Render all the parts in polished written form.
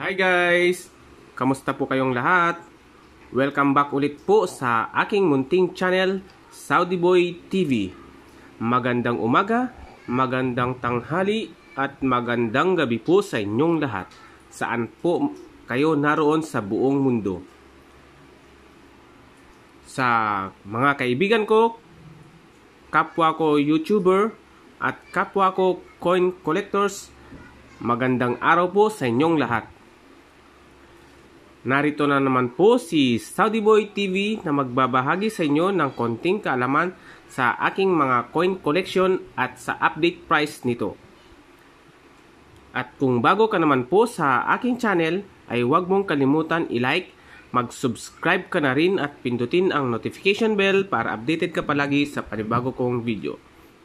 Hi guys! Kamusta po kayong lahat? Welcome back ulit po sa aking munting channel, Saudi Boy TV. Magandang umaga, magandang tanghali, at magandang gabi po sa inyong lahat. Saan po kayo naroon sa buong mundo. Sa mga kaibigan ko, kapwa ko YouTuber, at kapwa ko coin collectors, magandang araw po sa inyong lahat. Narito na naman po si Saudi Boy TV na magbabahagi sa inyo ng konting kaalaman sa aking mga coin collection at sa update price nito. At kung bago ka naman po sa aking channel, ay huwag mong kalimutan i-like, mag-subscribe ka na rin at pindutin ang notification bell para updated ka palagi sa panibago kong video.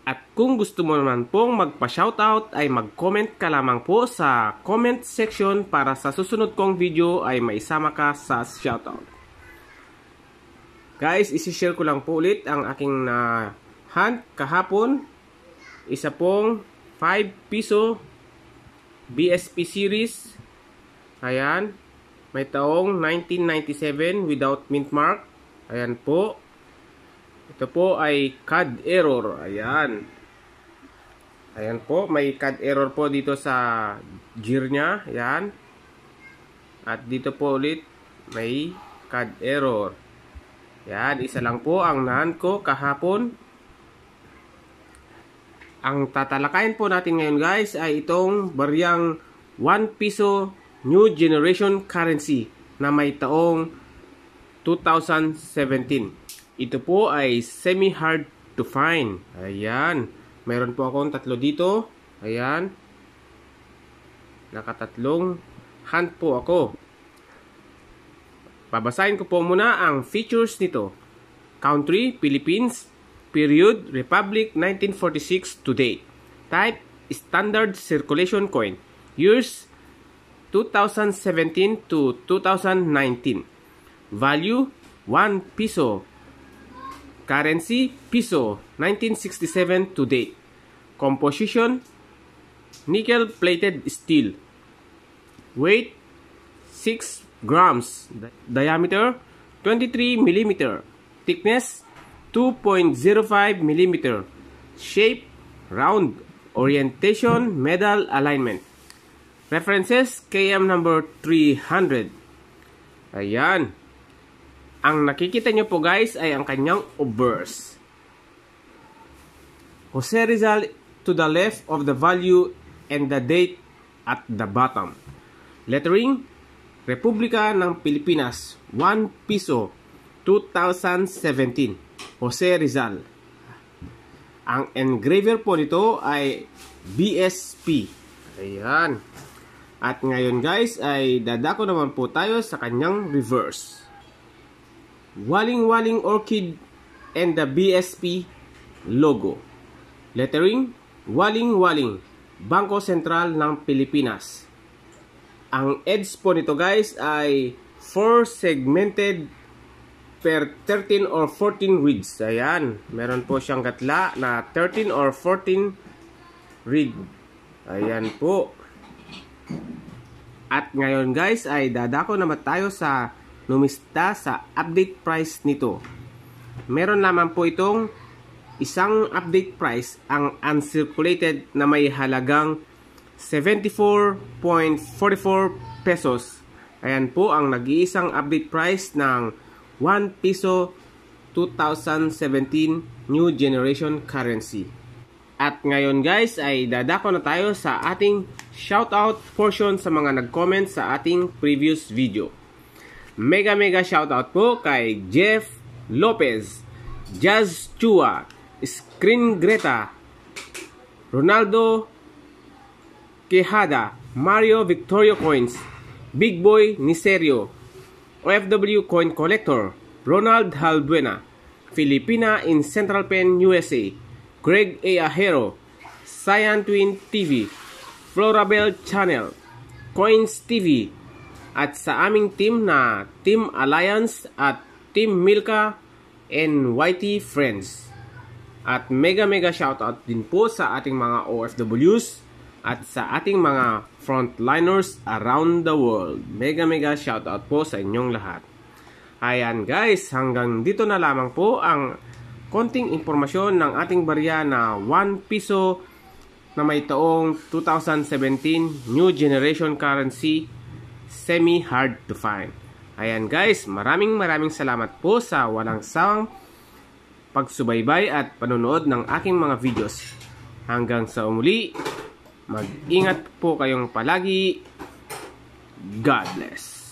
At kung gusto mo naman pong magpa-shoutout ay mag-comment ka lamang po sa comment section para sa susunod kong video ay maisama ka sa shoutout. Guys, isi-share ko lang po ulit ang aking hunt kahapon. Isa pong 5 piso BSP series. Ayan. May taong 1997 without mint mark. Ayan po. Ito po ay CAD error. Ayan. Ayan po. May CAD error po dito sa gear niya. Ayan. At dito po ulit may CAD error. Ayan. Isa lang po ang nahan ko kahapon. Ang tatalakayin po natin ngayon guys ay itong bariyang 1 piso new generation currency na may taong 2017. Ito po ay semi-hard to find. Ayan. Mayroon po akong tatlo dito. Ayan. Nakatatlong hunt po ako. Babasahin ko po muna ang features nito. Country, Philippines. Period, Republic 1946 to date. Type, Standard Circulation Coin. Years, 2017 to 2019. Value, 1 piso. Currency, piso, 1967 to date. Composition, nickel-plated steel. Weight, 6 grams. Diameter, 23 mm. Thickness, 2.05 mm. Shape, round. Orientation, medal alignment. References, KM number 300. Ayan. Ang nakikita nyo po guys ay ang kanyang obverse. Jose Rizal to the left of the value and the date at the bottom. Lettering, Republika ng Pilipinas, 1 piso, 2017. Jose Rizal. Ang engraver po nito ay BSP. Ayan. At ngayon guys ay dadako naman po tayo sa kanyang reverse. Waling-waling orchid and the BSP logo. Lettering, Waling-waling, Bangko Sentral ng Pilipinas. Ang edge po nito guys ay 4 segmented per 13 or 14 reeds. Ayan, meron po siyang gatla na 13 or 14 reed. Ayan po. At ngayon guys ay dadako naman tayo sa numista sa update price nito. Meron lamang po itong isang update price, ang uncirculated na may halagang 74.44 pesos. Ayan po ang nag-iisang update price ng 1 piso 2017 new generation currency. At ngayon guys ay dadako na tayo sa ating shoutout portion sa mga nag-comment sa ating previous video. Mega shoutout po kay Jeff Lopez, Jazz Chua, Screen Greta, Ronaldo Quijada, Mario Victorio Coins, Big Boy Niserio, OFW Coin Collector, Ronald Halbuena, Filipina in Central Pen, USA, Greg A. Ahero, Cyan Twin TV, Florabel Channel, Coins TV, at sa aming team na Team Alliance at Team Milka and YT Friends. At mega shoutout din po sa ating mga OFWs at sa ating mga frontliners around the world. Mega shoutout po sa inyong lahat. Ayan guys, hanggang dito na lamang po ang konting impormasyon ng ating barya na 1 piso na may taong 2017 New Generation Currency, semi-hard to find. Ayan guys, maraming salamat po sa walang sawang pagsubaybay at panonood ng aking mga videos. Hanggang sa umuli, mag-ingat po kayong palagi. God bless.